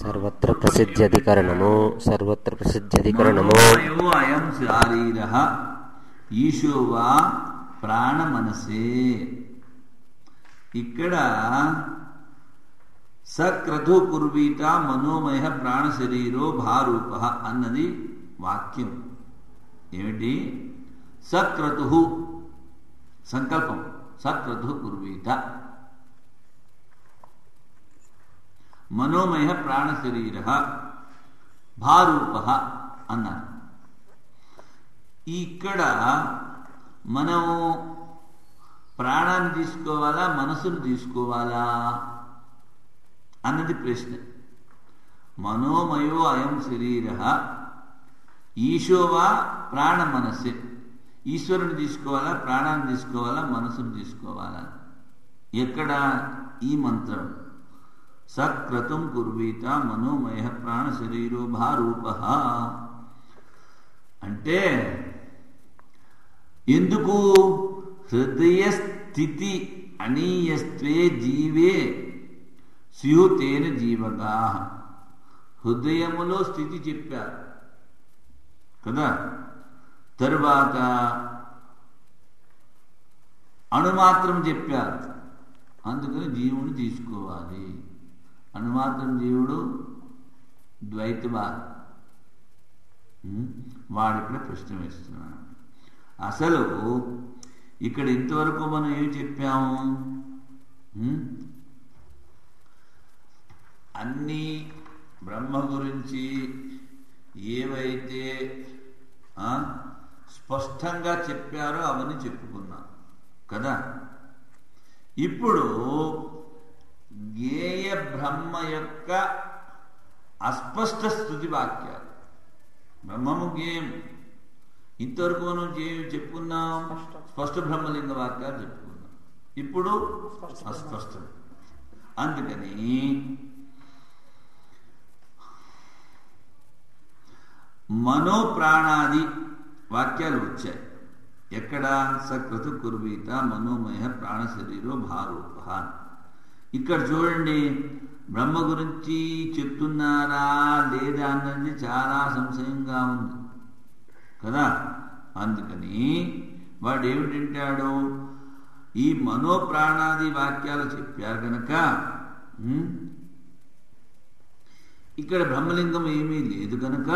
సర్వత్ర ప్రసిద్ధ్యధికరణము మనోమయో అయం శారీరః ఈశో వా ప్రాణమనసే. ఇక్కడ సక్రతు కుర్వీత మనోమయ ప్రాణశరీరో భారూప అన్నది వాక్యం. ఏమిటి? సక్రతు సంకల్పం, సక్రతు కుర్వీత మనోమయ ప్రాణశరీర భారూప అన్నారు. ఇక్కడ మనం ప్రాణాన్ని తీసుకోవాలా, మనసును తీసుకోవాలా అన్నది ప్రశ్న. మనోమయో అయం శరీర ఈశో వా ప్రాణ మనస్సే. ఈశ్వరుని తీసుకోవాలా, ప్రాణాన్ని తీసుకోవాలా, మనసును తీసుకోవాలా? ఎక్కడ? ఈ మంత్రం సక్రతుం కుర్వీత మనోమయ ప్రాణ శరీరో భారూప అంటే ఎందుకు? హృదయ స్థితి అనీయస్త్వే జీవే స్యూతేన జీవగా. హృదయములో స్థితి చెప్పారు కదా, తరువాత అణుమాత్రం చెప్పారు. అందుకని జీవుని తీసుకోవాలి. అణుమాత్రం జీవుడు ద్వైతవాది. వాడిక్కడ ప్రశ్న వేస్తున్నాడు. అసలు ఇక్కడ ఇంతవరకు మనం ఏమి చెప్పాము? అన్నీ బ్రహ్మ గురించి ఏవైతే స్పష్టంగా చెప్పారో అవన్నీ చెప్పుకున్నాం కదా. ఇప్పుడు జ్ఞేయ బ్రహ్మ యొక్క అస్పష్ట స్థుతి వాక్యాలు. బ్రహ్మము జ్ఞేయం ఇంతవరకు మనం చెప్పుకున్నాం. స్పష్ట బ్రహ్మలింగ వాక్యాలు చెప్పుకున్నాం. ఇప్పుడు అస్పష్టం. అందుకని మనోప్రాణాది వాక్యాలు వచ్చాయి. ఎక్కడ? సక్రతు కుర్వీత మనోమయ ప్రాణ శరీరో భారూప. ఇక్కడ చూడండి, బ్రహ్మ గురించి చెప్తున్నారా లేదా అన్నది చాలా సంశయంగా ఉంది కదా. అందుకని వాడు ఏమిటింటాడు? ఈ మనోప్రాణాది వాక్యాలు చెప్పారు కనుక ఇక్కడ బ్రహ్మలింగం ఏమీ లేదు కనుక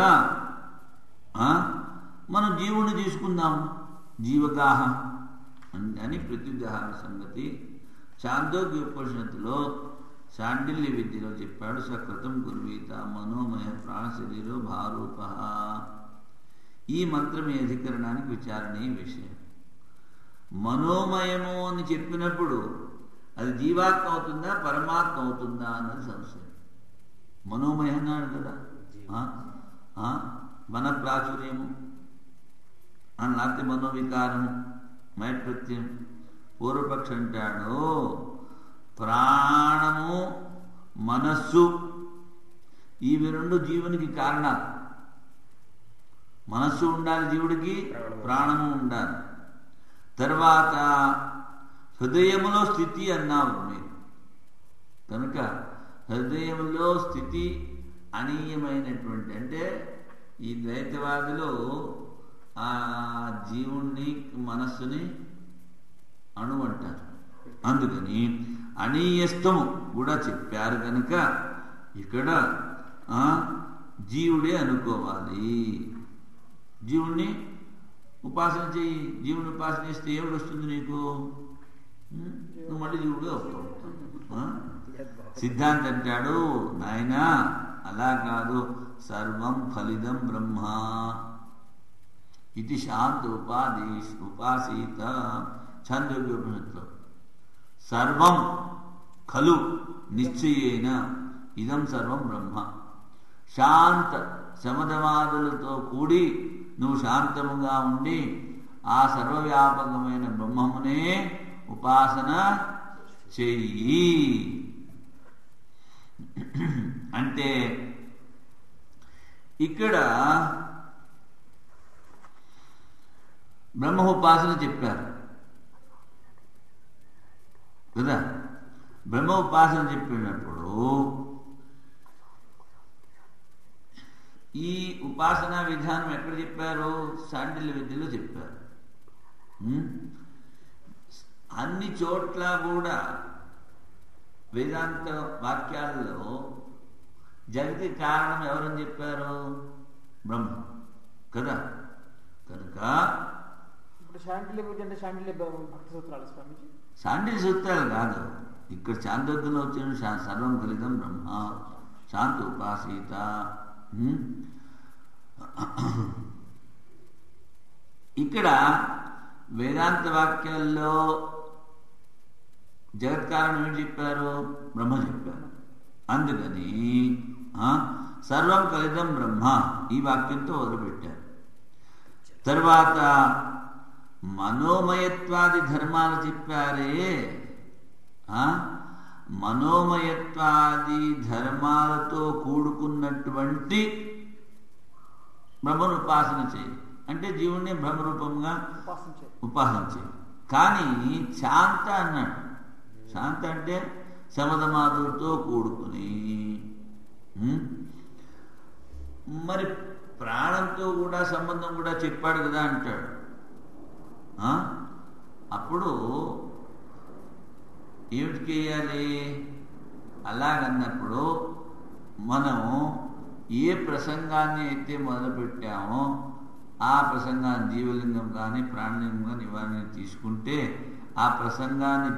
మనం జీవుని తీసుకుందాం, జీవగాహ అని ప్రత్యుదాహరణ సంగతి చాందోగ్యోపనిషత్తులో శాండిల్య విద్యలో చెప్పాడు. సకృతం కుర్వీత మనోమయ ప్రాణ శరీరో భారూప. ఈ మంత్రం ఈ అధికరణానికి విచారణీయ విషయం. మనోమయము అని చెప్పినప్పుడు అది జీవాత్మ అవుతుందా, పరమాత్మ అవుతుందా అన్నది సంశయం. మనోమయ అన్నాడు కదా, మన ప్రాచుర్యము అన్నాటి మనోవికారము మైప్రత్యం. పూర్వపక్ష అంటాడు ప్రాణము మనస్సు ఇవి రెండు జీవునికి కారణాలు. మనస్సు ఉండాలి జీవుడికి, ప్రాణము ఉండాలి. తర్వాత హృదయములో స్థితి అన్నారు మీరు కనుక హృదయంలో స్థితి అనీయమైనటువంటి, అంటే ఈ ద్వైతవాదిలో ఆ జీవుణ్ణి మనస్సుని అణు అంటారు. అందుకని అనీయస్థము కూడా చెప్పారు కనుక ఇక్కడ జీవుడే అనుకోవాలి. జీవుణ్ణి ఉపాసన చెయ్యి. జీవుని ఉపాసన చేస్తే ఏమిటి వస్తుంది నీకు? నువ్వు మళ్ళీ జీవుడే అవుతావు. సిద్ధాంతం అంటాడు, నాయనా అలా కాదు, సర్వం ఫలిదం బ్రహ్మ ఇది శాంత ఉపాసీత. ఛాందోగ్యోపనిషత్తులో సర్వం ఖలు నిశ్చయేన ఇదం సర్వం బ్రహ్మ. శాంత శమధమాదులతో కూడి నువ్వు శాంతముగా ఉండి ఆ సర్వవ్యాపకమైన బ్రహ్మమునే ఉపాసన చెయ్యి. అంటే ఇక్కడ బ్రహ్మోపాసన చెప్పారు కదా. బ్రహ్మోపాసన చెప్పినప్పుడు ఉపాసనా విధానం ఎక్కడ చెప్పారు? శాండిల్య విద్యలో చెప్పారు. అన్ని చోట్ల కూడా వేదాంత వాక్యాల్లో జగతి కారణం ఎవరని చెప్పారు? బ్రహ్మ కదా. కనుక ఇప్పుడు శాండిల్య విద్య అంటే శాండిల్య భక్తి సూత్రాలు స్వామిజీ, శాండిల్య సూత్రాలు కాదు. ఇక్కడ చాందోగ్యంలో వచ్చిన సర్వం కలిదం బ్రహ్మ శాంత ఉపాసీత. ఇక్కడ వేదాంత వాక్యాల్లో జగత్కారణం ఏం చెప్పారు? బ్రహ్మ చెప్పారు. అందుకని సర్వం కలిదం బ్రహ్మ ఈ వాక్యంతో మొదలుపెట్టారు. తర్వాత మనోమయత్వాది ధర్మాలు చెప్పారే, మనోమయత్వాది ధర్మాలతో కూడుకున్నటువంటి బ్రహ్మను ఉపాసన చేయి అంటే జీవుణ్ణి బ్రహ్మరూపంగా ఉపాసన చేయి. కానీ శాంత అన్నాడు. శాంత అంటే శమధమాదులతో కూడుకుని, మరి ప్రాణంతో కూడా సంబంధం కూడా చెప్పాడు కదా అంటాడు. అప్పుడు ఏమిటి చేయాలి? అలాగన్నప్పుడు మనం ఏ ప్రసంగాన్ని అయితే మొదలుపెట్టామో ఆ ప్రసంగాన్ని జీవలింగం కానీ ప్రాణలింగం కానీ ఇవన్నీ తీసుకుంటే ఆ ప్రసంగాన్ని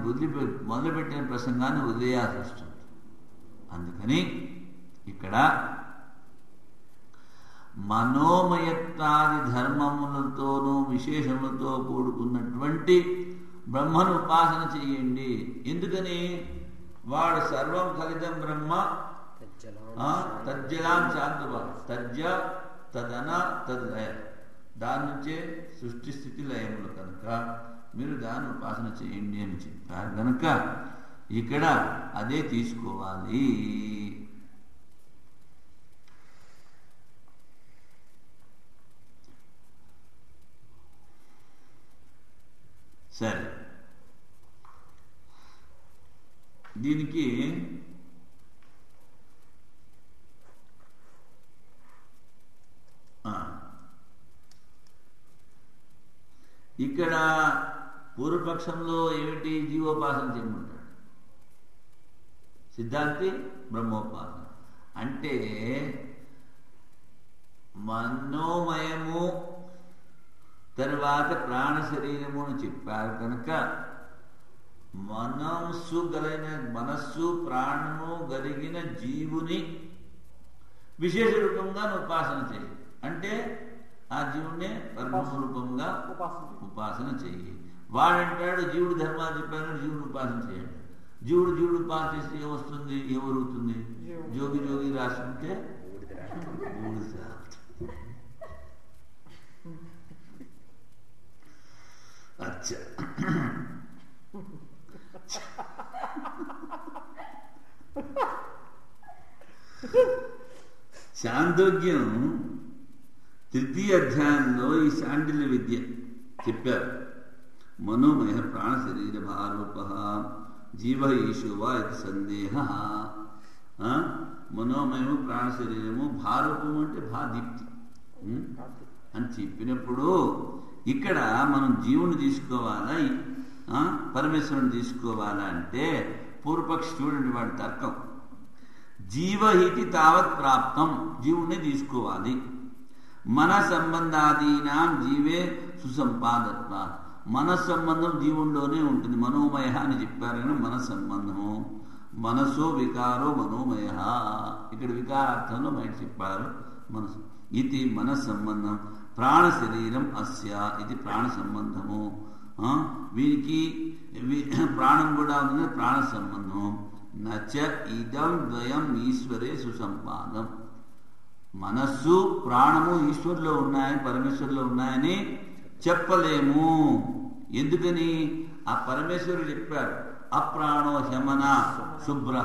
మొదలుపెట్టిన ప్రసంగాన్ని వదిలేయాల్సి వస్తుంది. అందుకని ఇక్కడ మనోమయత్వాది ధర్మములతోనూ విశేషములతో కూడుకున్నటువంటి బ్రహ్మను ఉపాసన చేయండి. ఎందుకని? వాడు సర్వం కలిదం బ్రహ్మ తజ్జలాం శాంతవా తజ్జ తదన తద్లయ, దాని నుంచే సృష్టి స్థితి లయములు. కనుక మీరు దాన్ని ఉపాసన చేయండి అని చెప్పారు. కనుక ఇక్కడ అదే తీసుకోవాలి. సరే, దీనికి ఇక్కడ పూర్వపక్షంలో ఏమిటి? జీవోపాసన చేయమంటాడు. సిద్ధాంతి బ్రహ్మోపాసన అంటే మనోమయము తర్వాత ప్రాణ శరీరము అని చెప్పారు. కనుక మనస్సు ప్రాణము కలిగిన జీవుని విశేష రూపంగా ఉపాసన చేయి. అంటే ఆ జీవుడినే పరబ్రహ్మ రూపంగా ఉపాసన చెయ్యి. వాడంటాడు జీవుడు ధర్మాలు చెప్పాను, జీవుడు ఉపాసన చేయండి. జీవుడు ఉపాసన చేస్తే ఏమొస్తుంది? ఏమరుగుతుంది? జోగి రాసుకుంటే అచ్చా. చాందోగ్యం 3వ అధ్యాయంలో ఈ శాండిల్య విద్య చెప్పారు. మనోమయ ప్రాణ శరీర భారూప జీవ ఈశోవా ఇది సందేహ. మనోమయము ప్రాణ శరీరము భారూపము అంటే భాదీప్తి అని చెప్పినప్పుడు ఇక్కడ మనం జీవుని తీసుకోవాలా పరమేశ్వరుని తీసుకోవాలా అంటే పూర్వపక్ష చూడండి వాడి తర్కం. జీవహితి తావత్ ప్రాప్తం, జీవుణ్ణి తీసుకోవాలి. మన సంబంధాదీనా జీవే సుసంపాదత్వ, మన సంబంధం జీవుల్లోనే ఉంటుంది. మనోమయ అని చెప్పారు కానీ మన సంబంధము మనసో వికారో మనోమయ, ఇక్కడ వికారార్థంలో బయట చెప్పారు. మనసు ఇది మన సంబంధం. ప్రాణ శరీరం అస్య ఇది ప్రాణ సంబంధము. వీరికి ప్రాణం కూడా ఉంది, ప్రాణ సంబంధం. నచ ఇదం ద్వయం ఈశ్వరే సుసంపాదం. మనస్సు ప్రాణము ఈశ్వరులో ఉన్నాయని పరమేశ్వరులో ఉన్నాయని చెప్పలేము. ఎందుకని? ఆ పరమేశ్వరుడు చెప్పారు అప్రాణో శమన శుభ్ర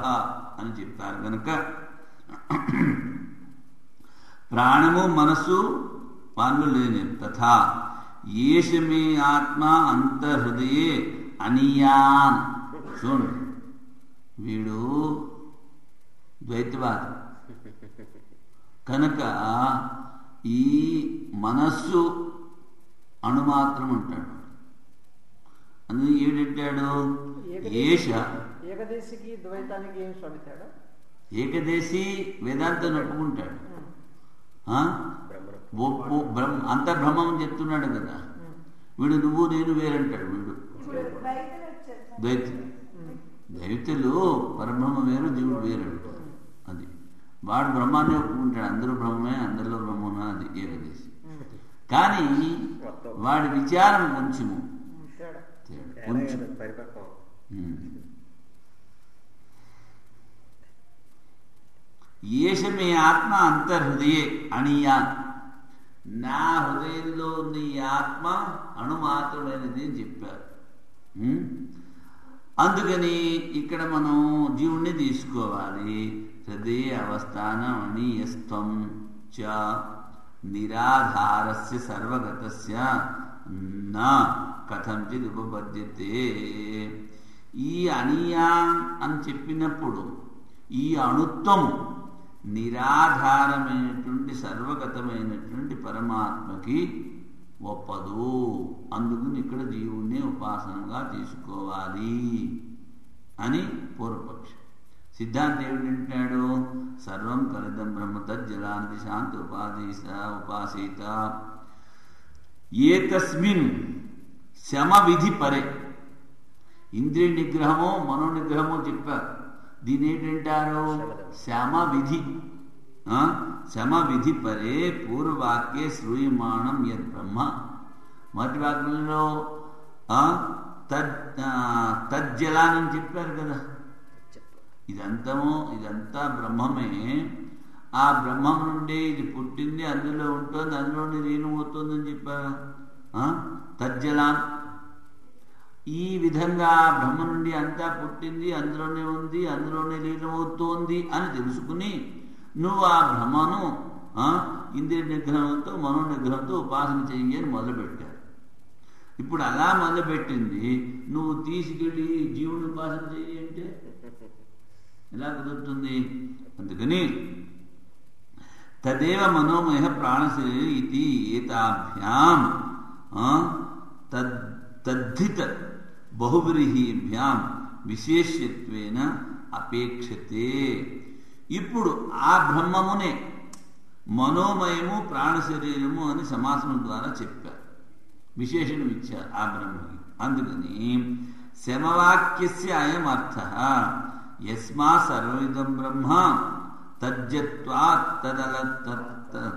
అని చెప్పారు. కనుక ప్రాణము మనస్సు పాన్లు లేని తథా ఏషమే ఆత్మ అంతర్హృదయే అనియాన్. చూడండి, వీడు ద్వైతవాది కనుక ఈ మనస్సు అణుమాత్రం అంటాడు. అందుకే ఏమిటంటాడు? ఏకదేశికి ద్వైతానికి ఏం స్వామి తేడా? ఏకదేశీ వేదాంతం ఒప్పుకుంటాడు, అంత బ్రహ్మం చెప్తున్నాడు కదా. వీడు నువ్వు నేను వేరంటాడు. వీడు దైవతులు పరబ్రహ్మ వేరు, జీవుడు వేరు అంటారు. అది వాడు బ్రహ్మాన్ని ఒప్పుకుంటాడు. అందరూ బ్రహ్మమే, అందరిలో బ్రహ్మమే. అది ఏకదేశి. కానీ వాడి విచారం కొంచెము కొంచెం ఏషమే ఆత్మ అంతర్హృదయే అణియా, నా హృదయంలో ఉన్న ఈ ఆత్మ అణుమాత్రమైనది అని చెప్పారు. అందుకని ఇక్కడ మనం జీవుణ్ణి తీసుకోవాలి. హృదయ అవస్థానం అణీయస్త్వం చ నిరాధారస్య సర్వగతస్య నా కథంచిత్ ఉపపద్యతే. ఈ అణీయా అని చెప్పినప్పుడు ఈ అణుత్వం నిరాధారమైనటువంటి సర్వగతమైనటువంటి పరమాత్మకి ఒప్పదు. అందుకని ఇక్కడ జీవుణ్ణి ఉపాసనగా తీసుకోవాలి అని పూర్వపక్షం. సిద్ధాంతం ఏమిటంటాడు? సర్వం కలిదం బ్రహ్మ తజ్జలాంతి శాంతి ఉపాసీత ఏతస్మిన్ శమ విధి పరే. ఇంద్రియ నిగ్రహము మనోనిగ్రహము చెప్పారు. దీని ఏంటంటారు? శమ విధి. శమ విధి పరే పూర్వవాక్యే శ్రూయమాణం యద్ బ్రహ్మ. మొదటి వాక్యంలో తజ్జలానని చెప్పారు కదా. ఇదంతా బ్రహ్మమే. ఆ బ్రహ్మం నుండి ఇది పుట్టింది, అందులో ఉంటుంది, అందులోనే లీనమవుతుందని చెప్పారు. తజ్జలాన్. ఈ విధంగా బ్రహ్మ నుండి అంతా పుట్టింది, అందులోనే ఉంది, అందులోనే లీనమవుతోంది అని తెలుసుకుని నువ్వు ఆ బ్రహ్మను ఇంద్రియ నిగ్రహంతో మనోనిగ్రహంతో ఉపాసన చెయ్యి అని మొదలుపెట్టారు. ఇప్పుడు అలా మొదలుపెట్టింది నువ్వు తీసుకెళ్ళి జీవుని ఉపాసన చెయ్యి అంటే ఎలా కుదురుతుంది? అందుకని తదేవ మనోమయ ప్రాణశరీర ఇది ఏతాభ్యాం తద్ధిత బహువ్రీహీభ్యాం విశేష్యత్వేన అపేక్షతే. ఇప్పుడు ఆ బ్రహ్మమునే మనోమయము ప్రాణశరీరము అని సమాసనం ద్వారా చెప్పారు, విశేషణం ఇచ్చారు ఆ బ్రహ్మకి. అందుకని శమవాక్యస్య అయం అర్థః యస్మా సర్వమిదం బ్రహ్మ తజ్జత్వాత్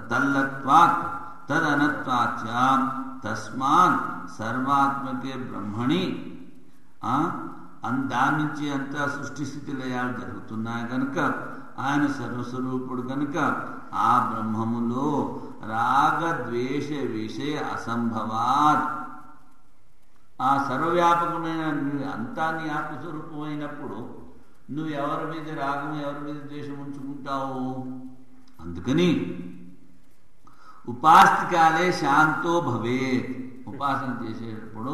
తల్లత్వాత్ తదనత్వాచ తస్మాత్ సర్వాత్మకే బ్రహ్మణి. దాని నుంచి అంతా సృష్టి స్థితి లయాలు జరుగుతున్నాయి కనుక ఆయన సర్వస్వరూపుడు కనుక ఆ బ్రహ్మములో రాగద్వేష విషయ అసంభవాత్ ఆ సర్వవ్యాపకమైన అంతా నీ ఆత్మస్వరూపమైనప్పుడు నువ్వు ఎవరి మీద రాగం ఎవరి మీద ద్వేషం ఉంచుకుంటావు? అందుకని ఉపాస్తికాలే శాంతో భవేత్. ఉపాసన చేసేటప్పుడు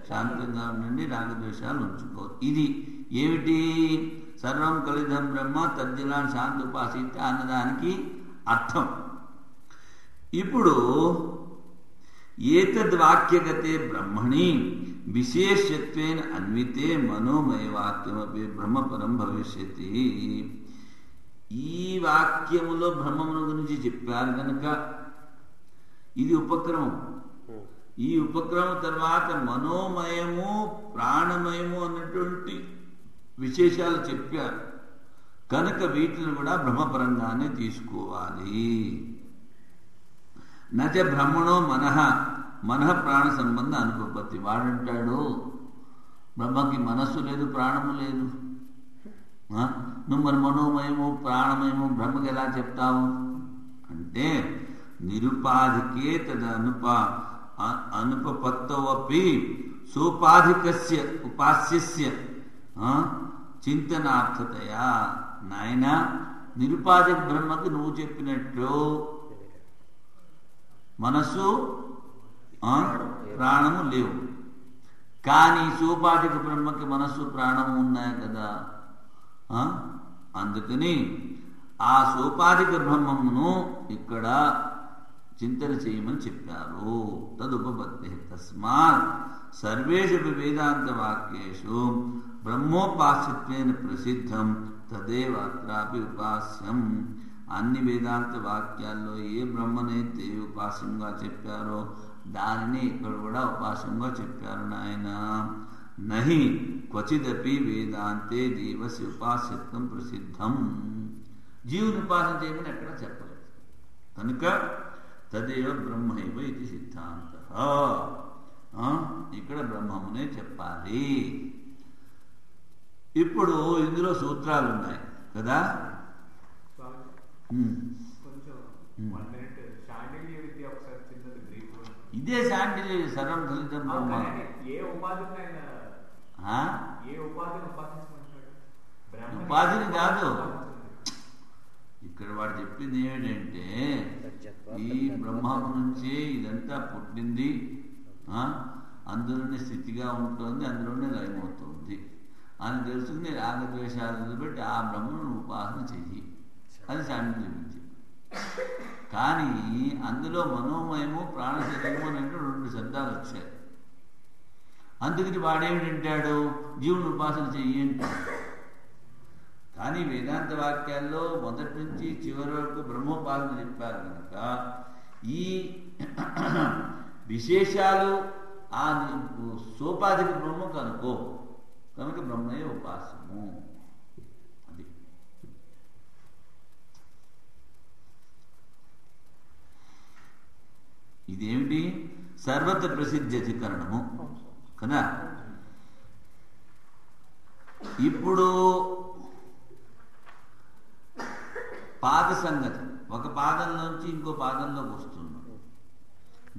శాంతంగా ఉండండి, రాగద్వేషాలు ఉంచుకో. ఇది ఏమిటి? సర్వం కలిదం బ్రహ్మ తజ్జలాన్ శాంతి ఉపాసిత అన్నదానికి అర్థం. ఇప్పుడు ఏతద్వాక్యగతే బ్రహ్మణి విశేషత్వేన అన్వితే మనోమయ వాక్యమపి బ్రహ్మపరం భవిష్యతి. ఈ వాక్యములో బ్రహ్మమును గురించి చెప్పారు కనుక ఇది ఉపక్రమం. ఈ ఉపక్రమం తర్వాత మనోమయము ప్రాణమయము అన్నటువంటి విశేషాలు చెప్పారు కనుక వీటిని కూడా బ్రహ్మపరంగానే తీసుకోవాలి. నచ బ్రహ్మణో మనః ప్రాణ సంబంధ అనుపపత్తి. వాడంటాడు బ్రహ్మకి మనస్సు లేదు, ప్రాణము లేదు. నువ్వు మరి మనోమయము ప్రాణమయము బ్రహ్మకి ఎలా చెప్తావు అంటే నిరుపాధికే అనుపపత్తవపి సోపాధికస్య ఉపాస్యస్య చింతనార్థతయా. నాయన నిరుపాధిక బ్రహ్మకి నువ్వు చెప్పినట్టు మనస్సు ప్రాణము లేవు, కానీ సోపాధిక బ్రహ్మకి మనస్సు ప్రాణము ఉన్నాయి కదా. అందుకని ఆ సోపాధిక బ్రహ్మమును ఇక్కడ చింతన చేయమని చెప్పారు. తదుపపత్తి తస్మాత్ సర్వేషు వేదాంత వాక్యేషు బ్రహ్మోపాస్యత్వేన ప్రసిద్ధం తదేవ అత్రాపి ఉపాస్యం. అన్ని వేదాంత వాక్యాల్లో ఏ బ్రహ్మనైతే ఉపాస్యంగా చెప్పారో దానిని ఇక్కడ కూడా ఉపాస్యంగా చెప్పారు నాయన. నహి క్వచిదపి వేదాంతే జీవస్య ఉపాస్యత్వం ప్రసిద్ధం. జీవుని ఉపాసన చేయమని ఎక్కడ చెప్పలేదు కనుక తదేవ బ్రహ్మైవ ఇది సిద్ధాంత. ఇక్కడ బ్రహ్మమునే చెప్పాలి. ఇప్పుడు ఇందులో సూత్రాలు ఉన్నాయి కదా. ఇదే శాండిల్య సర్వం దళితం బ్రహ్మ. ఉపాధిని కాదు ఇక్కడ వాడు చెప్పింది ఏమిటంటే ఈ బ్రహ్మము నుంచి ఇదంతా పుట్టింది, అందులోనే స్థితిగా ఉంటుంది, అందులోనే లయమవుతుంది అని తెలుసుకుని రాగద్వేషాలను బట్టి ఆ బ్రహ్మను ఉపాసన చెయ్యి. అది శాండిల్య విద్య. కానీ అందులో మనోమయము ప్రాణశరీరము అనే 2 శబ్దాలు వచ్చాయి. అందుకని వాడేమిటంటాడు జీవుని ఉపాసన చెయ్యి అంటాడు. కానీ వేదాంత వాక్యాల్లో మొదటి నుంచి చివరి వరకు బ్రహ్మోపాసన చెప్పారు కనుక ఈ విశేషాలు ఆ సోపాధిక బ్రహ్మ కనుకో కనుక బ్రహ్మయే ఉపాసము. అది ఇదేమిటి సర్వత్ర ప్రసిద్ధి అధికరణము కదా. ఇప్పుడు పాద సంగతి ఒక పాదంలోంచి ఇంకో పాదంలోకి వస్తున్నాం.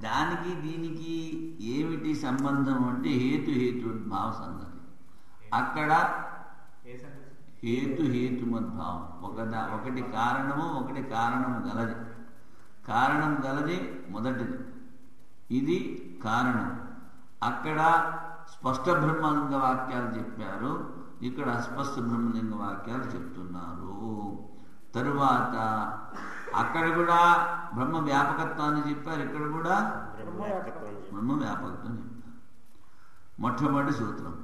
దానికి దీనికి ఏమిటి సంబంధం అంటే హేతుద్భావ సంగతి. అక్కడ హేతుమద్భావం ఒకటి కారణము, ఒకటి కారణము గలది. కారణం గలది మొదటిది, ఇది కారణం. అక్కడ స్పష్ట బ్రహ్మలింగ వాక్యాలు చెప్పారు, ఇక్కడ అస్పష్ట బ్రహ్మలింగ వాక్యాలు చెప్తున్నారు. తరువాత అక్కడ కూడా బ్రహ్మ వ్యాపకత్వాన్ని చెప్పారు, ఇక్కడ కూడా బ్రహ్మ వ్యాపకత్వం చెప్పారు. మొట్టమొదటి సూత్రం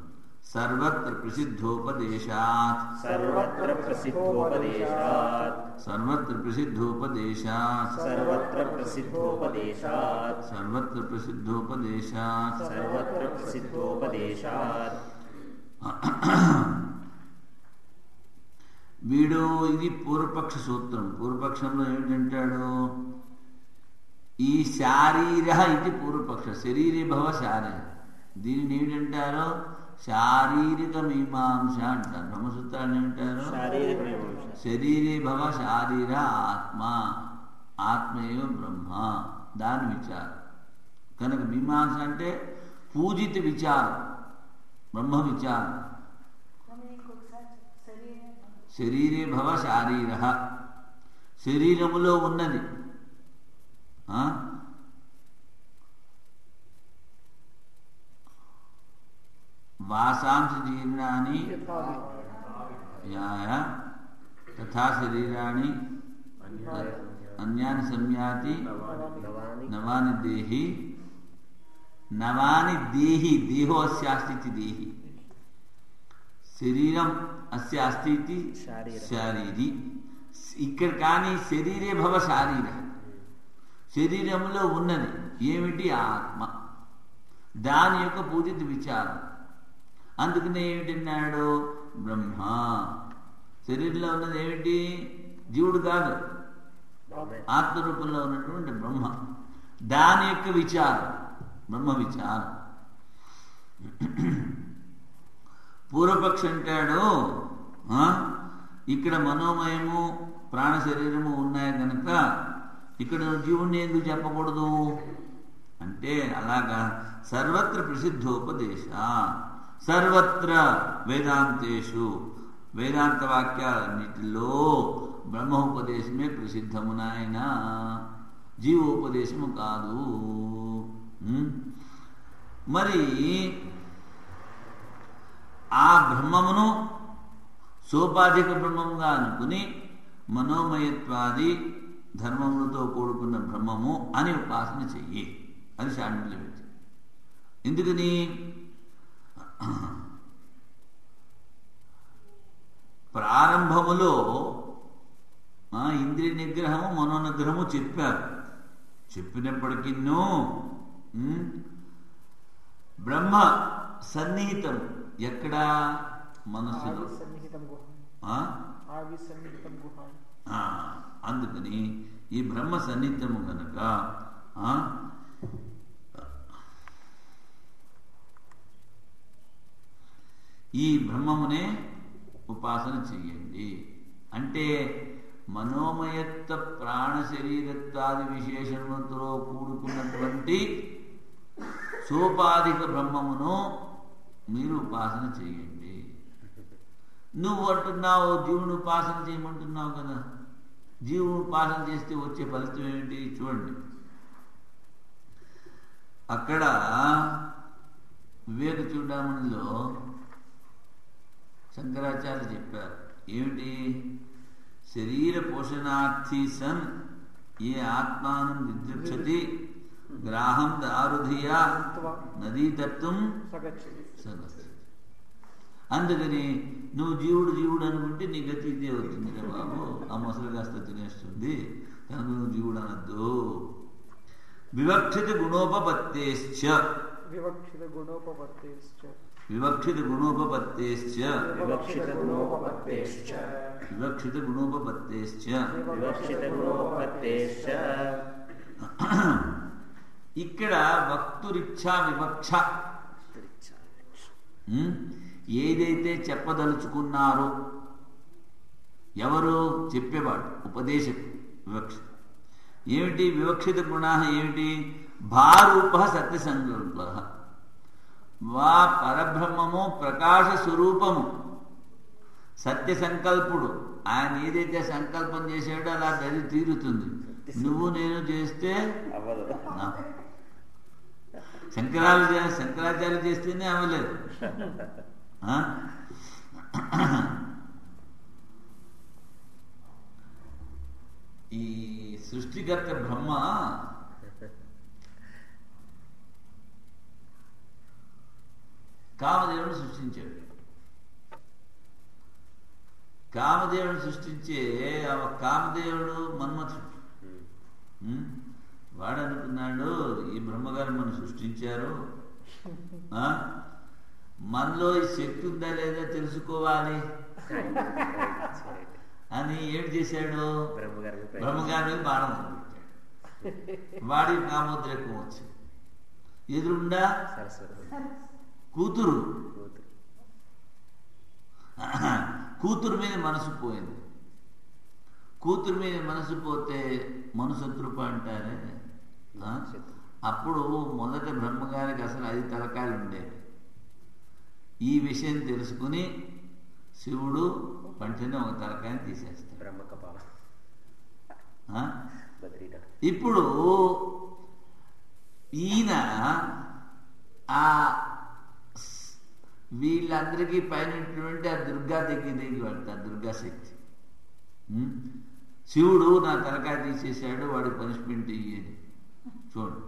సర్వత్ర ప్రసిద్ధోపదేశాత్. సర్వత్ర ప్రసిద్ధోపదేశాత్. సర్వత్ర ప్రసిద్ధోపదేశాత్. సర్వత్ర ప్రసిద్ధోపదేశాత్. సర్వత్ర ప్రసిద్ధోపదేశాత్. సర్వత్ర ప్రసిద్ధోపదేశాత్. వీడు ఇది పూర్వపక్ష సూత్రం. పూర్వపక్షంలో ఏమిటంటాడు, ఈ శారీర ఇది పూర్వపక్ష, శరీరీ భవ శారీర. దీనిని ఏమిటంటారు, శారీరక మీమాంస అంటారు. బ్రహ్మసూత్రాన్ని ఏమిటారు, శరీరీ భవ శారీర ఆత్మ, ఆత్మేవ బ్రహ్మ, దాని విచారం. కనుక మీమాంస అంటే పూజిత విచారం, బ్రహ్మ విచారం. శరీరే భవ శారీర, శరీరములో ఉన్నది. వాసాంశ జీర్ణాని యాయ తథా శరీరాణి అన్యాని సంయాతి నవాని దేహి. నవాని దేహి, దేహో అస్యాస్తి దేహి, శరీరం అస్యాస్తి శారీరి. ఇక్కడ కానీ శరీరే భవ శారీర, శరీరంలో ఉన్నది ఏమిటి, ఆత్మ, దాని యొక్క పూజిత విచారం. అందుకనే ఏమిటన్నాడు, బ్రహ్మ. శరీరంలో ఉన్నది ఏమిటి, జీవుడు కాదు, ఆత్మరూపంలో ఉన్నటువంటి బ్రహ్మ, దాని యొక్క విచారం, బ్రహ్మ విచారం. పూర్వపక్షి అంటాడు ఇక్కడ మనోమయము ప్రాణ శరీరము ఉన్నాయి కనుక ఇక్కడ జీవుణ్ణి ఎందుకు చెప్పకూడదు అంటే, అలాగా సర్వత్ర ప్రసిద్ధోపదేశ, సర్వత్ర వేదాంతేషు, వేదాంత వాక్యాలన్నిటిలో బ్రహ్మోపదేశమే ప్రసిద్ధము నాయన, జీవోపదేశము కాదు. మరి ఆ బ్రహ్మమును సోపాధిక బ్రహ్మముగా అనుకుని మనోమయత్వాది ధర్మములతో కూడుకున్న బ్రహ్మము అని ఉపాసన చెయ్యి. అది శాండిల్య విద్య. ఎందుకని? ప్రారంభములో ఇంద్రియ నిగ్రహము మనోనిగ్రహము చెప్పారు. చెప్పినప్పటికీ బ్రహ్మ సన్నిహితం ఎక్కడ? మనస్సులో. అందుకని ఈ బ్రహ్మ సన్నిహితము కనుక ఈ బ్రహ్మమునే ఉపాసన చెయ్యండి. అంటే మనోమయత్వ ప్రాణ శరీరత్వాది విశేషణములతో కూడుకున్నటువంటి సోపాధిక బ్రహ్మమును మీరు ఉపాసన చేయండి. నువ్వు అంటున్నావు జీవుని ఉపాసన చేయమంటున్నావు కదా. జీవుని ఉపాసన చేస్తే వచ్చే ఫలితం ఏమిటి చూడండి. అక్కడ వివేక చూడమనిలో శంకరాచార్య చెప్పారు ఏమిటి? శరీర పోషణార్థి సన్ ఏ ఆత్మానం విద్యుక్షతి గ్రాహం దారుధియా నదీతత్వం సగతి. అందుకని నువ్వు జీవుడు జీవుడు అనుకుంటే నీ గతి ఇదే అవుతుంది రా బాబు. ఆ మొసలు కాస్త తినేస్తుంది కనుక నువ్వు జీవుడు అనద్దు. వివక్షిత గుణోపపత్తేశ్చ వివక్షిత గుణోపపత్తేశ్చ ఇక్కడ వక్తురిచ్ఛా వివక్ష. ఏదైతే చెప్పదలుచుకున్నారో ఎవరు? చెప్పేవాడు, ఉపదేశకు. వివక్షిత ఏమిటి? వివక్షిత గుణ ఏమిటి? భారూప సత్యసంకల్ప. వా పరబ్రహ్మము ప్రకాశ స్వరూపము, సత్య సంకల్పుడు. ఆయన ఏదైతే సంకల్పం చేశాడో అలా అది తీరుతుంది. నువ్వు నేను చేస్తే శంకరాచార్య చేస్తేనే అవ్వలేదు. ఈ సృష్టికర్త బ్రహ్మ కామదేవుని సృష్టించాడు. కామదేవుని సృష్టించే కామదేవుడు మన్మథుడు. వాడు అనుకున్నాడు ఈ బ్రహ్మగారు మనం సృష్టించారు, మనలో ఈ శక్తి ఉందా లేదా తెలుసుకోవాలి అని ఏం చేశాడు? బ్రహ్మగారి బాణం పెట్టాడు. వాడి కామోద్ర ఎక్కువ వచ్చింది. ఎదురుండా కూతురు కూతురు మీద మనసు పోయింది. కూతురు మీద మనసు పోతే మనుశత్రుప అంటారే. అప్పుడు మొదట బ్రహ్మగారికి అసలు 5 తలకాయలు ఉండేవి. ఈ విషయం తెలుసుకుని శివుడు వెంటనే ఒక తలకాయని తీసేస్తాడు. ఇప్పుడు ఈయన ఆ వీళ్ళందరికీ పైనటువంటి ఆ దుర్గా దగ్గరికి వెళ్తారు. దుర్గాశక్తి. శివుడు నా తలకాయ తీసేశాడు, వాడికి పనిష్మెంట్ ఇయ్యని. చూడు,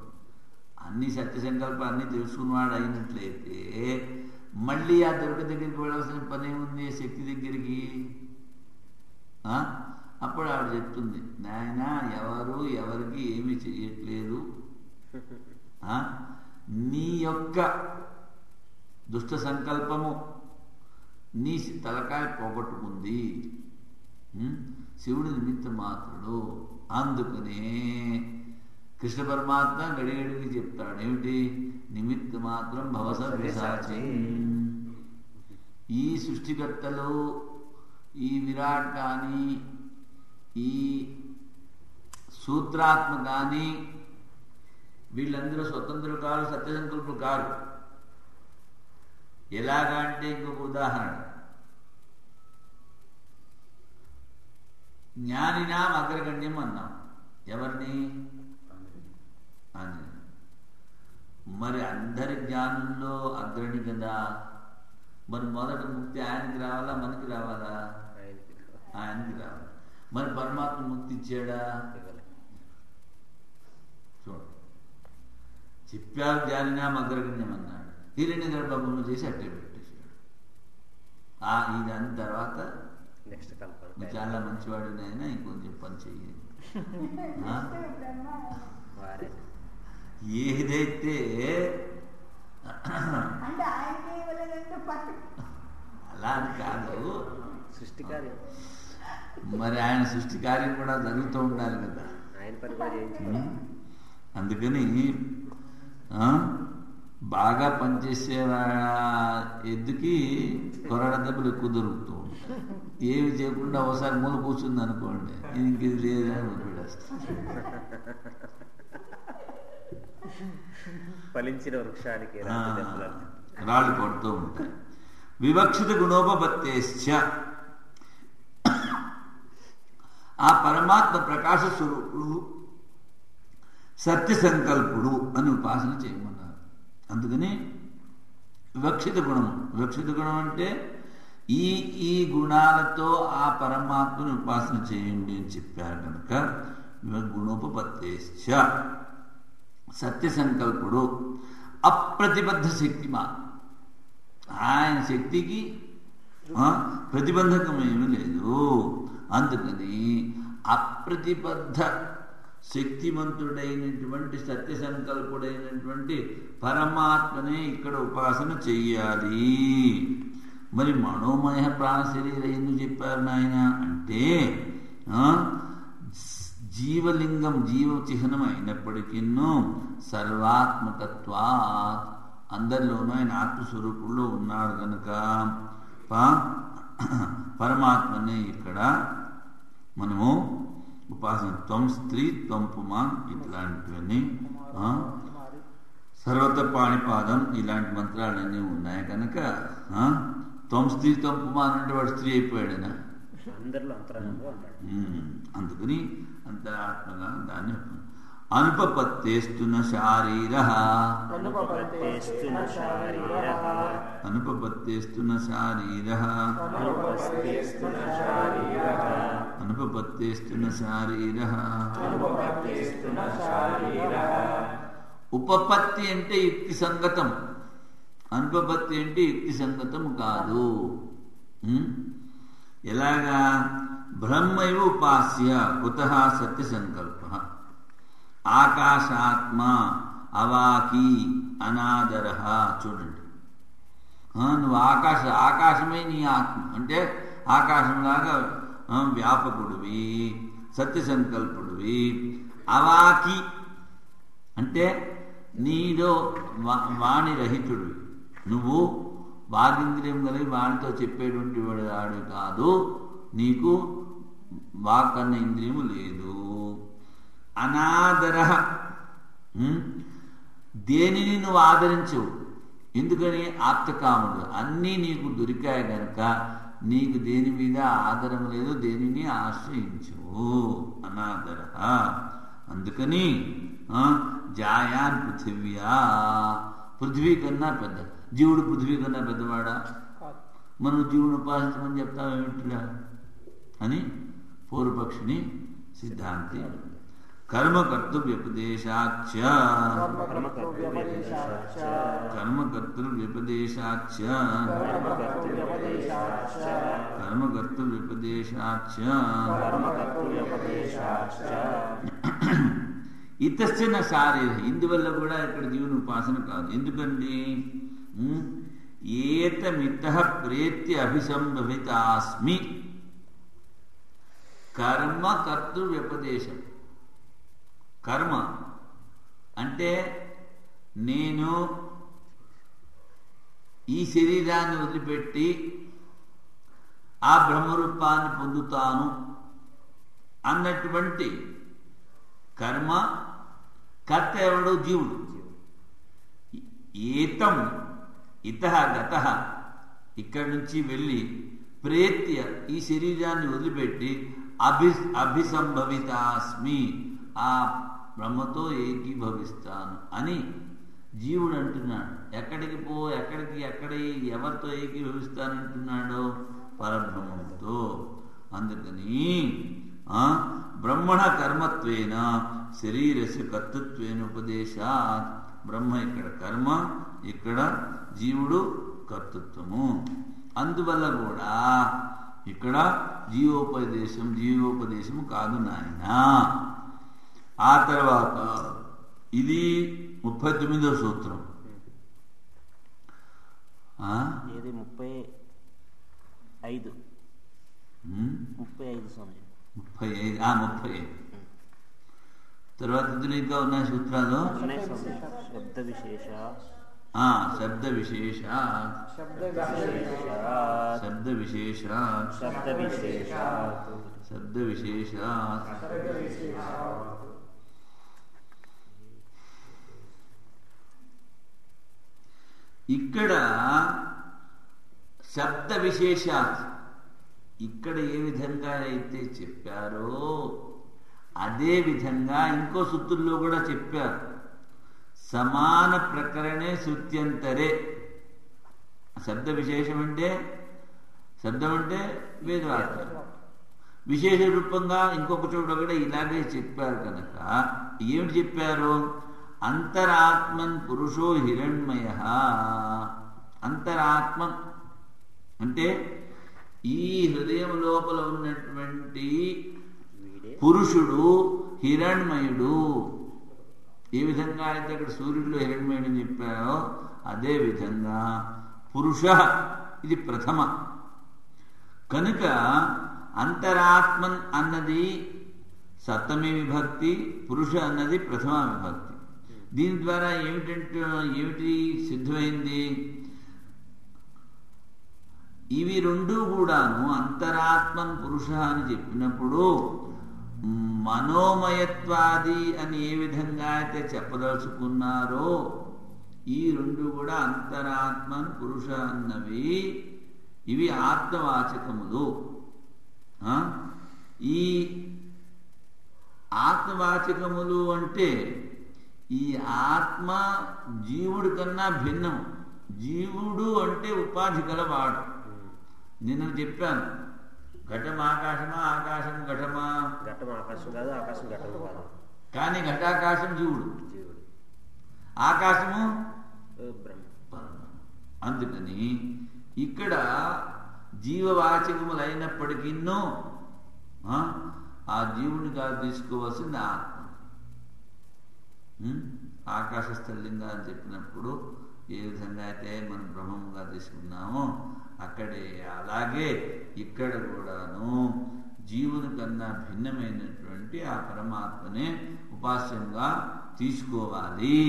అన్ని సత్య సంకల్పాలు అన్నీ తెలుసుకున్నవాడు అయినట్లయితే మళ్ళీ ఆ దుర్గ దగ్గరికి వెళ్ళవలసిన పని ఉంది శక్తి దగ్గరికి. అప్పుడు ఆవిడ చెప్తుంది, నాయన ఎవరు ఎవరికి ఏమీ చెయ్యట్లేదు, నీ యొక్క దుష్ట సంకల్పము నీ తలకాయ పోగొట్టుకుంది. శివుడి నిమిత్త మాత్రుడు. అందుకనే కృష్ణ పరమాత్మ గడిగడికి చెప్తాడు ఏమిటి? నిమిత్త మాత్రం భవసవ్యసాచి. ఈ సృష్టికర్తలు, ఈ విరాట్ కానీ, ఈ సూత్రాత్మ కానీ వీళ్ళందరూ స్వతంత్రులు కాదు, సత్యసంకల్పులు కాదు. ఎలాగా అంటే ఇంకొక ఉదాహరణ, జ్ఞానినాం అగ్రగణ్యం అన్నాం. ఎవరిని? ఆంజనేయుడు. మరి అందరి జ్ఞానంలో అగ్రణి కదా. మరి మొదట ముక్తి ఆయనకి రావాలా మనకి రావాలా? ఆయనకి రావాలి. మరి పరమాత్మ ముక్తి ఇచ్చాడా? చెప్పారు జారినా అగ్రగణ్యం అన్నాడు. హిరణ్య గర్భము చేసి అట్టే పెట్టేశాడు. ఇదని తర్వాత నెక్స్ట్ కల్పన నువ్వు చాలా మంచివాడు నాయనా, ఇంకొంచెం పని చెయ్యి. వారే ఏదైతే అలా అని కాదు, సృష్టి కార్యం, మరి ఆయన సృష్టి కార్యం కూడా జరుగుతూ ఉండాలి కదా. ఆయన పని కూడా చేయించుకోవాలి. అందుకని బాగా పనిచేసే ఎద్దుకి కొరడ దెబ్బలు ఎక్కువ దొరుకుతూ ఉంటాయి. ఏమి చేయకుండా ఒకసారి మూల కూర్చుంది అనుకోండి, ఇంక ఇది లేదని వదిలేస్తుంది. ఫలించిన వృక్షానికి రాళ్ళు కొడుతూ ఉంటాయి. వివక్షిత గుణోపపత్తేశ్చ, ఆ పరమాత్మ ప్రకాశ స్వరూపుడు సత్య సంకల్పుడు అని ఉపాసన చేయమన్నారు. అందుకని వివక్షిత గుణము, వివక్షిత గుణం అంటే ఈ గుణాలతో ఆ పరమాత్మను ఉపాసన చేయండి అని చెప్పారు కనుక గుణోపపత్తేశ్చ సత్య సంకల్పుడు అప్రతిబద్ధ శక్తిమా, ఆయన శక్తికి ప్రతిబంధకం ఏమీ లేదు. అందుకని అప్రతిబద్ధ శక్తిమంతుడైనటువంటి సత్య సంకల్పుడైనటువంటి పరమాత్మనే ఇక్కడ ఉపాసన చెయ్యాలి. మరి మనోమయ ప్రాణ శరీరం ఎందుకు చెప్పారు నాయన అంటే, జీవలింగం జీవ చిహ్నం అయినప్పటికీ సర్వాత్మకత్వా, అందరిలోనూ ఆయన ఆత్మస్వరూపుల్లో ఉన్నాడు కనుక పరమాత్మనే ఇక్కడ మనము ఉపాసన. త్వం స్త్రీ త్వం పుమాన్ ఇట్లాంటివన్నీ, సర్వత పాణిపాదం ఇలాంటి మంత్రాలన్నీ ఉన్నాయి కనుక త్వం స్త్రీ త్వం పుమాన్ అంటే వాడు స్త్రీ అయిపోయాడనా, అందరిలో అంతరంగంలో ఉంటాడు. అందుకని అంతరాత్మగా దాన్ని అనుపపత్తేస్తున్న శారీర, అనుపపత్తేస్తున్న శారీర, అనుపపత్తేస్తున్న శారీర, అనుపపత్తేస్తున్న శారీర, అనుపపత్తేస్తున్న శారీర. అనుపపత్తేస్తున్న శారీర. ఉపపత్తి అంటే యుక్తి సంగతం, అనుపపత్తి అంటే యుక్తి సంగతం కాదు. ఎలాగా? బ్రహ్మైవ ఉపాస్య కుతః సత్య సంకల్ప, ఆకాశాత్మ అవాకి అనాదర. చూడండి, నువ్వు ఆకాశమే నీ ఆత్మ అంటే ఆకాశంలాగా వ్యాపకుడివి, సత్య సంకల్పుడివి. అవాకి అంటే నీలో వాణిరహితుడివి, నువ్వు వాగింద్రియం కలిగి వాణితో చెప్పేటువంటి వాడు కాదు, నీకు వాక్ అన్న ఇంద్రియము లేదు. అనాదర, దేనిని నువ్వు ఆదరించవు. ఎందుకని? ఆప్తకాముడు, అన్నీ నీకు దొరికాయి కనుక నీకు దేని మీద ఆదరం లేదు, దేనిని ఆశ్రయించవు. అనాదర. అందుకని జాయాన్ పృథివ్యా, పృథ్వీ కన్నా పెద్ద జీవుడు. పృథ్వీ కన్నా పెద్దవాడా? మనం జీవుని ఉపాసించమని చెప్తామేమిట్లా అని పూర్వపక్షిని సిద్ధాంతి. కర్మకర్తృవ్యపదేశాచ్చ, కర్మకర్తృవ్యపదేశాచ్చ, కర్మకర్తృవ్యపదేశాచ్చ. ఇతస్య న శారీర, ఇందువల్ల కూడా ఇక్కడ జీవుని ఉపాసన కాదు. ఎందుకండి? ఏతమితః ప్రేత్య అభిసంభవితాస్మి. కర్మ కర్తృ వ్యపదేశం. కర్మ అంటే నేను ఈ శరీరాన్ని వదిలిపెట్టి ఆ బ్రహ్మరూపాన్ని పొందుతాను అన్నటువంటి కర్మ. కర్త ఎవడు? జీవుడు. ఏతం ఇతః గతః, ఇక్కడి నుంచి వెళ్ళి ప్రేత్య ఈ శరీరాన్ని వదిలిపెట్టి అభిసంభవితాస్మి, ఆ బ్రహ్మతో ఏకీభవిస్తాను అని జీవుడు అంటున్నాడు. ఎక్కడికి ఎక్కడ ఎవరితో ఏకీభవిస్తానంటున్నాడో? పరబ్రహ్మంతో. అందుకని బ్రహ్మణ కర్మత్వేన శరీరస్య కర్తృత్వేన ఉపదేశాత్ బ్రహ్మ ఇక్కడ కర్మ, ఇక్కడ జీవుడు కర్తృత్వము. అందువల్ల కూడా ఇక్కడ జీవోపదేశము కాదు నాయన. ఆ తర్వాత ఇది 39వ సూత్రం. ఏది 35 స్వామి 35. తర్వాత ఇందులో ఇంకా ఉన్నాయి సూత్రాలు. శబ్ద విశేష శబ్ద విశేష ఇక్కడ శబ్ద విశేషాత్ ఇక్కడ ఏ విధంగా అయితే చెప్పారో అదే విధంగా ఇంకో సూత్రుల్లో కూడా చెప్పారు. సమాన ప్రకరణే శృత్యంతరే. శబ్ద విశేషం అంటే శబ్దం అంటే వేదవాక్యం, విశేష రూపంగా ఇంకొక చోట కూడా ఇలాగే చెప్పారు కనుక ఏమిటి చెప్పారు? అంతరాత్మన్ పురుషో హిరణ్మయ. అంతరాత్మన్ అంటే ఈ హృదయం లోపల ఉన్నటువంటి పురుషుడు హిరణ్మయుడు. ఏ విధంగా అయితే అక్కడ సూర్యుడిలో హిరణ్మయుడు అని చెప్పారో అదే విధంగా పురుష ఇది ప్రథమ కనుక అంతరాత్మన్ అన్నది సప్తమి విభక్తి, పురుష అన్నది ప్రథమ విభక్తి. దీని ద్వారా ఏమిటి సిద్ధమైంది? ఇవి రెండు కూడాను అంతరాత్మన్ పురుష అని చెప్పినప్పుడు మనోమయత్వాది అని ఏ విధంగా అయితే చెప్పదలుచుకున్నారో ఈ రెండు కూడా అంతరాత్మన్ పురుష అన్నవి ఇవి ఆత్మవాచకములు. ఈ ఆత్మవాచకములు అంటే ఈ ఆత్మ జీవుడి కన్నా భిన్నం. జీవుడు అంటే ఉపాధి గలవాడు. నిన్న చెప్పాను, ఘటం ఆకాశమా, ఆకాశం ఘటమా? ఘటం ఆకాశం కాదు, ఆకాశం ఘటం కాదు. కానీ ఘటాకాశం జీవుడు, ఆకాశము బ్రహ్మ. అందుకని ఇక్కడ జీవవాచకములైనప్పటికీ ఆ జీవుని కాదు తీసుకోవాల్సింది ఆత్మ. ఆకాశ స్థలింగా అని చెప్పినప్పుడు ఏ విధంగా అయితే మనం బ్రహ్మముగా తీసుకున్నామో అక్కడే అలాగే ఇక్కడ కూడాను జీవుని కన్నా భిన్నమైనటువంటి ఆ పరమాత్మనే ఉపాస్యంగా తీసుకోవాలి.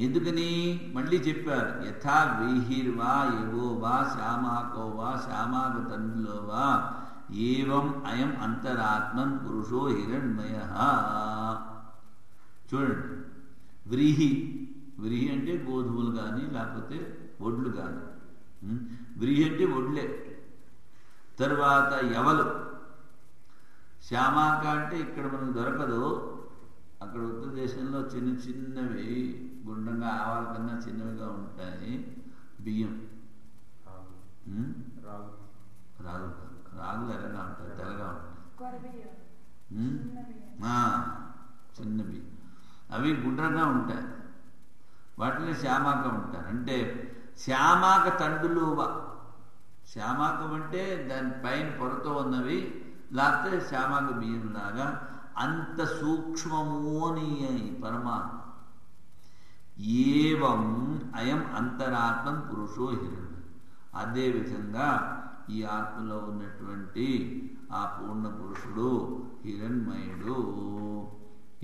ఎందుకని మళ్ళీ చెప్పారు, యథా వ్రీహిర్వా యవో వా శ్యామాకో వా శ్యామాగతంలో వా ఏవం అయం అంతరాత్మన్ పురుషో హిరణ్మయ. చూడండి, వ్రీహి అంటే గోధుమలు కానీ లేకపోతే ఒడ్లు కానీ. వ్రీహి అంటే ఒడ్లే. తర్వాత యవలు. శ్యామాక అంటే ఇక్కడ మనకు దొరకదు, అక్కడ ఉత్తర దేశంలో చిన్న చిన్నవి గుండ్రంగా ఆవాల కన్నా చిన్నవిగా ఉంటాయి బియ్యం. రాగులు ఎర్రగా ఉంటాయి, తెల్లగా ఉంటాయి. చిన్న బియ్యం అవి గుండ్రంగా ఉంటాయి, వాటిని శ్యామాక ఉంటారు. అంటే శ్యామాక తండులువ. శ్యామాకం అంటే దాని పైన పొరతో ఉన్నవి, లేకపోతే శ్యామాక బియ్యం లాగా అంత సూక్ష్మము అని పరమాత్మ. ఏవం అయం అంతరాత్మ పురుషో హిరణ్య. అదేవిధంగా ఈ ఆత్మలో ఉన్నటువంటి ఆ పూర్ణ పురుషుడు హిరణ్మయుడు.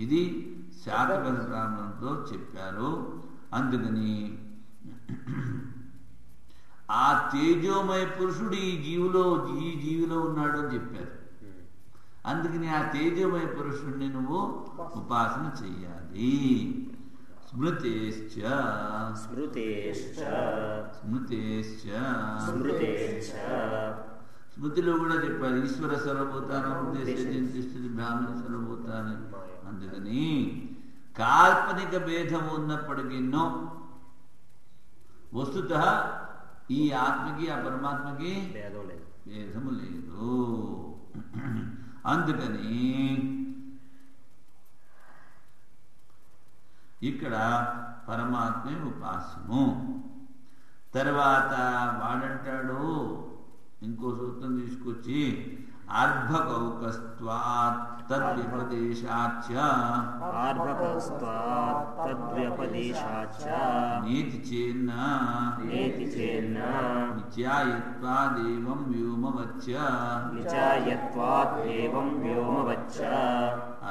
ఇది శాతపద బ్రాహ్మణంతో చెప్పారు. అందుకని ఆ తేజోమయ పురుషుడు ఈ జీవిలో ఉన్నాడు అని చెప్పారు. అందుకని ఆ తేజోమయ పురుషుడిని నువ్వు ఉపాసన చెయ్యాలి. స్మృతేశ్చ స్మృతిలో కూడా చెప్పారు, ఈశ్వర సర్వభూతానం బ్రాహ్మణ సర్వభూతాన్ని. అందుకని కాల్పనిక భేదము ఉన్నప్పటికీ వస్తుత ఈ ఆత్మకి ఆ పరమాత్మకి భేదము లేదు. అందుకని ఇక్కడ పరమాత్మే ఉపాస్యము. తర్వాత వాడంటాడు ఇంకో సూత్రం తీసుకొచ్చి ఆర్భకౌకస్త్వాత్ తద్వ్యపదేశాచ్చ నేతి చేన్న నిత్యాయత్వాదేవం వ్యోమవచ్చ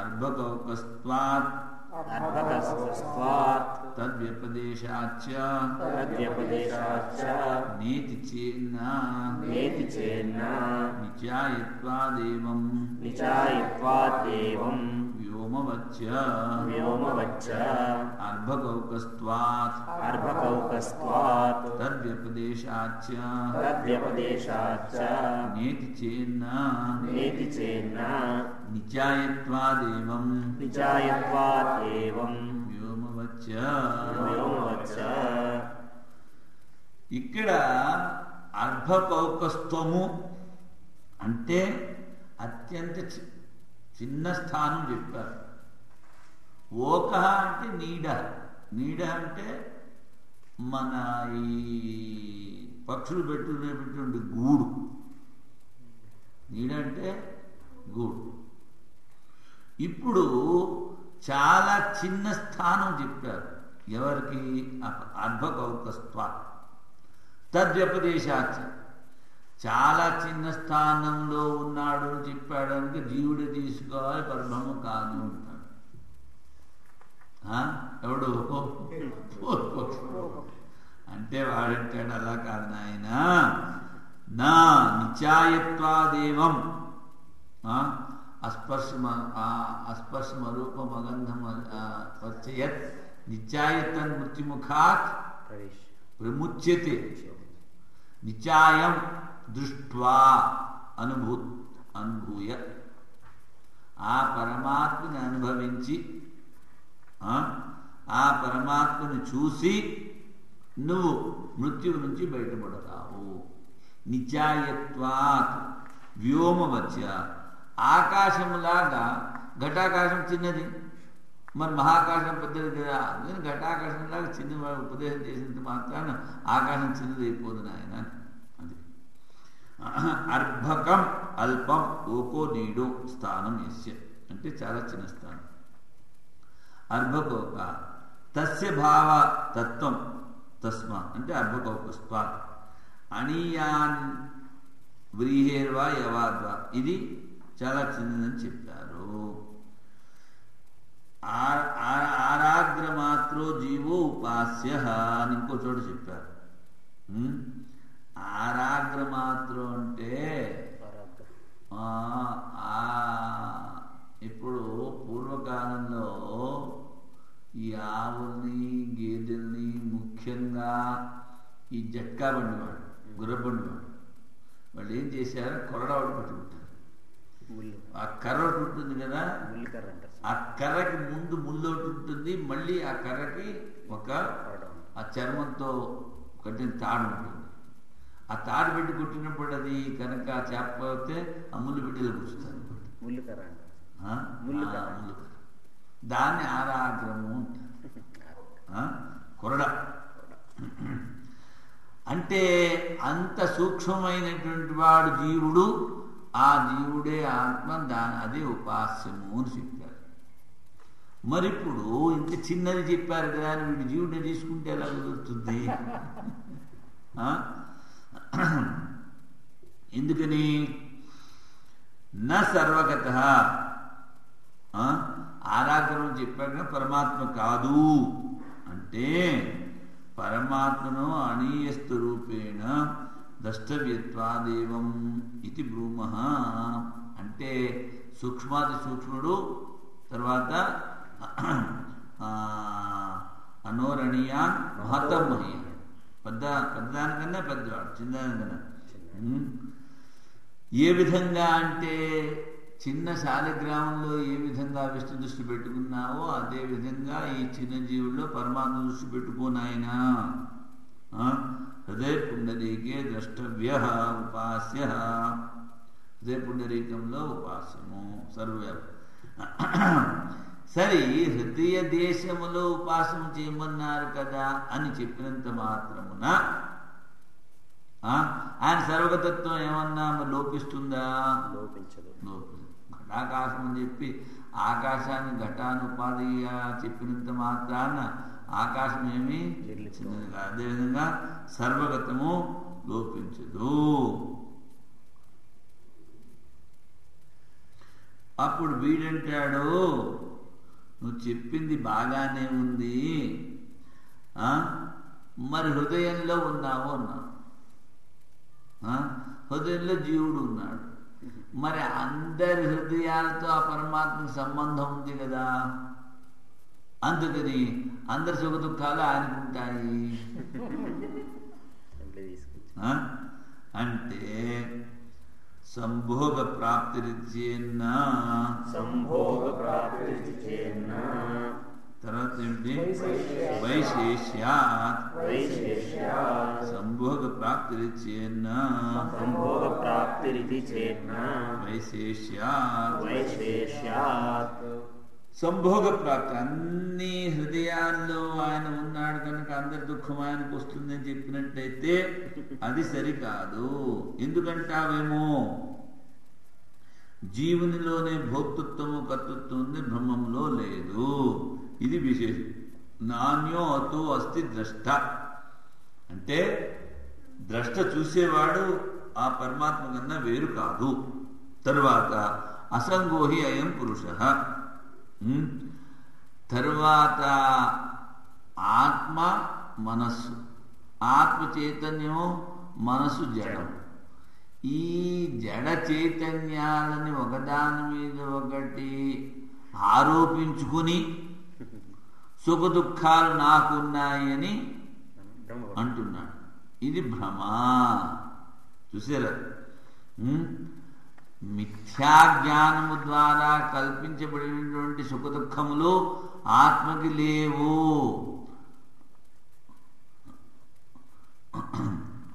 అర్భకౌకస్త్వాత్ తద్వ్యపదేశాచ్చ నేతి చేన్న నిత్యాయత్వాదేవం వ్యోమవచ్చ అర్భకౌకస్త్వాత్ తద్వ్యపదేశాచ్చ నేతి చేన్న నిత్యాయత్వాదేవం వ్యోమవచ్చ. ఇక్కడ అర్భకౌకస్త్వము అంటే అత్యంత చిన్న స్థానం చెప్పారు. ఓక అంటే నీడ. నీడ అంటే మన ఈ పక్షులు పెట్టుకునేటువంటి గూడు. నీడ అంటే గూడు. ఇప్పుడు చాలా చిన్న స్థానం చెప్పారు. ఎవరికి? అర్భకౌకస్త్వ తద్వ్యపదేశాచ. చాలా చిన్న స్థానంలో ఉన్నాడు అని చెప్పాడు అంటే జీవుడే తీసుకోవాలి, పరబ్రహ్మ కాదు అంటాడు. ఎవడు? అంటే వాడంటాడు అలా కాదు నాయన, నా నిత్యాయత్వాదేవం అస్పర్శమరూపమగంధం వచ్చయత్ నిత్యాయతన్ మృత్యుముఖాత్ ప్రముచ్యతే నిత్యాయం దృష్ట్వా అనుభూయ. ఆ పరమాత్మని అనుభవించి ఆ పరమాత్మని చూసి నువ్వు మృత్యువు నుంచి బయటపడతావు. నిత్యాయత్వాత్ వ్యోమవచ్చ. ఆకాశములాగా ఘటాకాశం చిన్నది, మరి మహాకాశం పెద్దది కదా. అందుకని ఘటాకాశంలాగా చిన్న ఉపదేశం చేసినంత మాత్రాన ఆకాశం చిన్నది అయిపోదు నాయన. అది అర్భకం అల్పం ఓకో నీడో స్థానం యస్య అంటే చాలా చిన్న స్థానం. అర్భకోక తస్య భావ తత్వం తస్మా అంటే అర్భకోకస్త్వ అనీయాన్ వ్రీహేర్వా యవాద్వా. ఇది చాలా చిన్నదని చెప్పారు. ఆరాగ్రమాత్రో జీవో ఉపాస్య అని ఇంకో చోట చెప్పారు. ఆరాగ్రమాత్రం అంటే ఇప్పుడు పూర్వకాలంలో ఈ ఆవుల్ని గేదెల్ని ముఖ్యంగా ఈ జట్కా బండివాడు గుర్రబండివాడు వాళ్ళు ఏం చేశారు, కొరడావాడు పట్టుకుంటారు. ఆ కర్ర ఒకటి ఉంటుంది కదా, ఆ కర్రకి ముందు ముళ్ళు ఒకటి ఉంటుంది, మళ్ళీ ఆ కర్రకి ఒక ఆ చర్మంతో కట్టిన తాడు ఉంటుంది. ఆ తాడు పెట్టి కొట్టినప్పుడు అది కనుక చేపతే ఆ ముళ్ళు పెట్టిలో కూర్చుతారు. దాన్ని ఆరాగ్రము అంటారు. కొరడ అంటే అంత సూక్ష్మమైనటువంటి వాడు జీవుడు. ఆ జీవుడే ఆత్మ, అదే ఉపాస్యము అని చెప్పారు. మరి ఇప్పుడు ఇంత చిన్నది చెప్పారు కదా అని వీడు జీవుడిని తీసుకుంటే ఎలా కుదురుతుంది? ఎందుకని? నా సర్వగత ఆరాగ్రహం చెప్పాక పరమాత్మ కాదు అంటే పరమాత్మను అనీయస్తు రూపేణ ద్రష్టవ్యత్వాదేవం ఇది బ్రూమః. అంటే సూక్ష్మాది సూక్ష్ముడు, తర్వాత అనోరణీయాన్ మహతం మహీయాన్. పెద్దదానికన్నా పెద్దవాడు, చిన్నదానికన్నా. ఏ విధంగా అంటే చిన్న శాలిగ్రామంలో ఏ విధంగా విష్ణు దృష్టి పెట్టుకున్నావో అదే విధంగా ఈ చిన్న జీవుల్లో పరమాత్మ దృష్టి పెట్టుకోనాయనా. హృదయ పుండరీకే ద్రష్టవ్య ఉపాస్య. హృదయ పుండరీకంలో ఉపాస్యము సర్వ సరే హృదయ దేశములో ఉపాసన చేయమన్నారు కదా అని చెప్పినంత మాత్రమున ఆయన సర్వగతత్వం ఏమన్నా లోపిస్తుందా? లోపించదు. ఘటాకాశం అని చెప్పి ఆకాశాన్ని ఘటానుపాధిగా చెప్పినంత మాత్రాన ఆకాశం ఏమి చిన్నది కాదు. అదేవిధంగా సర్వగతము లోపించదు. అప్పుడు వీడంటాడు, నువ్వు చెప్పింది బాగానే ఉంది, మరి హృదయంలో ఉన్నావు అన్నావు. హృదయంలో జీవుడు ఉన్నాడు. మరి అందరి హృదయాలతో ఆ పరమాత్మకు సంబంధం ఉంది కదా, అందుకని అందరి సుఖ దుఃఖాలు ఆయనకుంటాయి అంటే సంభోగ ప్రాప్తిరిచ్చేన్న తర్వాత ఏంటి? వైశేష్యాత్ సంభోగ ప్రాప్తిరిచ్చేన్న వైశేష్యాత్ సంభోగ ప్రాప్తి. అన్ని హృదయాల్లో ఆయన ఉన్నాడు కనుక అందరి దుఃఖం ఆయనకు వస్తుందని చెప్పినట్టయితే అది సరికాదు. ఎందుకంటావేమో జీవునిలోనే భోక్తృత్వము కర్తృత్వం ఉంది, బ్రహ్మంలో లేదు. ఇది విశేషం. నాణ్యో అతో అస్తి ద్రష్ట అంటే ద్రష్ట చూసేవాడు ఆ పరమాత్మ కన్నా వేరు కాదు. తరువాత అసంగోహి అయం పురుష. తరువాత ఆత్మ మనస్సు, ఆత్మ చైతన్యం, మనస్సు జడం. ఈ జడ చైతన్యాలని ఒకదాని మీద ఒకటి ఆరోపించుకుని సుఖ దుఃఖాలు నాకున్నాయని అంటున్నాడు. ఇది భ్రమ. చూసారా? మిథ్యాజ్ఞానము ద్వారా కల్పించబడినటువంటి సుఖ దుఃఖములు ఆత్మకి లేవు.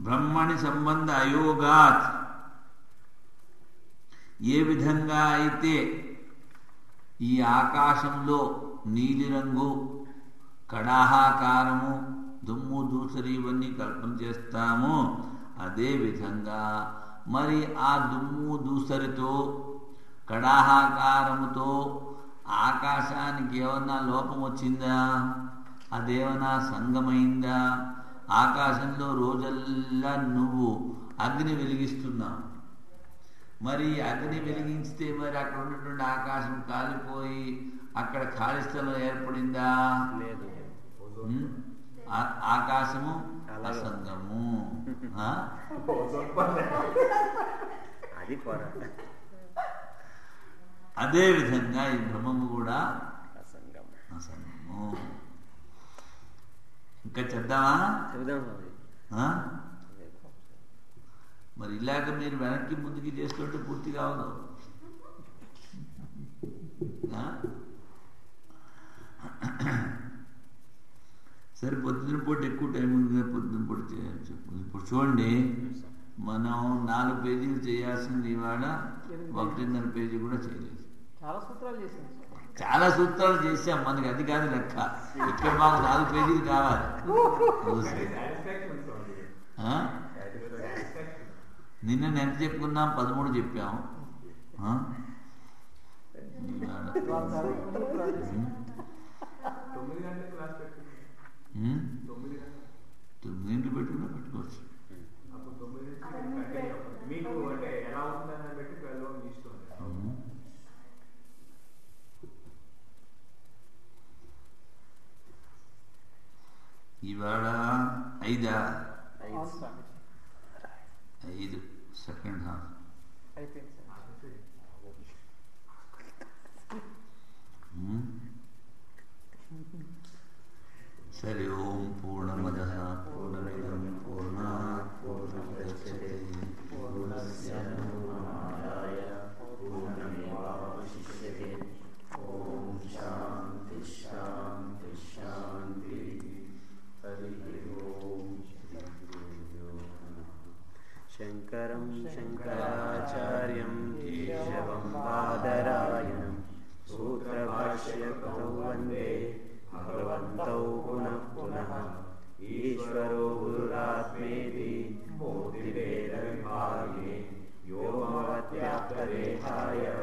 బ్రహ్మణి సంబంధ అయోగాత్. ఏ విధంగా అయితే ఈ ఆకాశంలో నీలిరంగు, కడాహాకారము, దుమ్ము దూసరి ఇవన్నీ కల్పన చేస్తాము, అదే విధంగా మరి ఆ దుమ్ము దూసరితో కడాహాకారముతో ఆకాశానికి ఏమన్నా లోపం వచ్చిందా? అదేమన్నా సంగమైందా? ఆకాశంలో రోజల్లా నువ్వు అగ్ని వెలిగిస్తున్నావు. మరి అగ్ని వెలిగించితే మరి అక్కడ ఉన్నటువంటి ఆకాశం కాలిపోయి అక్కడ ఖాళీ స్థలం ఏర్పడిందా? లేదు. ఆకాశము అసంగము. అది అదే విధంగా ఈ బ్రహ్మము కూడా అసంగము. ఇంకా చెప్దామా? మరి ఇలాగ మీరు వెనక్కి ముందుకి చేస్తుంటే పూర్తి కావదు. సరే, పొద్దున పూట ఎక్కువ టైం ఉంది, పొద్దున పూట చేయొచ్చు. ఇప్పుడు చూడండి, మనం 4 పేజీలు చేయాల్సింది ఇవాళ 1.5 పేజీ కూడా చేయలేదు. చాలా సూత్రాలు చేసాం. మనకి అది కాదు లెక్క. ఇక్కడ మాకు 4 పేజీలు కావాలి. నిన్న ఎంత చెప్పుకున్నాం? 13 చెప్పాం. 9 గంటలు పెట్టుకున్నా పెట్టుకోవచ్చు. ఇవాళ 5 సెకండ్ హాఫ్ సరే. ఓం పూర్ణమదః పూర్ణమిదం పూర్ణాత్ పూర్ణముదచ్యతే పూర్ణస్య పూర్ణమాదాయ పూర్ణమేవావశిష్యతే. ఓం శాంతి శాంతి శాంతి. హరి ఓం. शिवाय